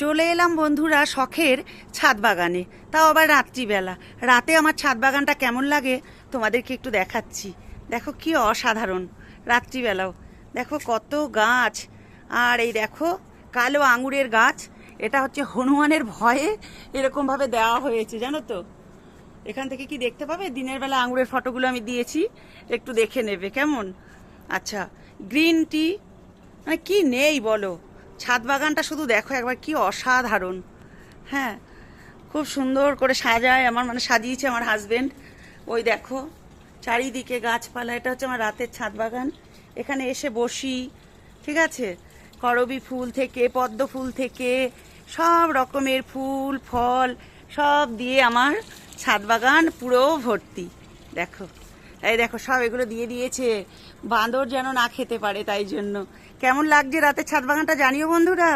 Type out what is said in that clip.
চলে এলাম বন্ধুরা শখের ছাদ বাগানে, তাও আবার রাত্রিবেলা। রাতে আমার ছাদ বাগানটা কেমন লাগে তোমাদেরকে একটু দেখাচ্ছি। দেখো কি অসাধারণ, রাত্রিবেলাও দেখো কত গাছ। আর এই দেখো কালো আঙুরের গাছ, এটা হচ্ছে হনুমানের ভয়ে এরকমভাবে দেওয়া হয়েছে, জানো তো। এখান থেকে কি দেখতে পাবে, দিনের বেলা আঙুরের ফটোগুলো আমি দিয়েছি, একটু দেখে নেবে কেমন। আচ্ছা, গ্রিন টি, মানে কি নেই বলো। ছাদ বাগানটা শুধু দেখো একবার, কি অসাধারণ। হ্যাঁ, খুব সুন্দর করে সাজায় আমার, মানে সাজিয়েছে আমার হাজবেন্ড। ওই দেখো চারিদিকে গাছপালা, এটা হচ্ছে আমার রাতের ছাদ বাগান। এখানে এসে বসি, ঠিক আছে। করবী ফুল থেকে পদ্ম ফুল থেকে সব রকমের ফুল ফল সব দিয়ে আমার ছাদ বাগান পুরো ভর্তি। দেখো, এই দেখো সব এগুলো দিয়ে দিয়েছে বাঁদর যেন না খেতে পারে, তাই জন্য। কেমন লাগছে রাতের ছাদ বাগানটা জানিও বন্ধুরা।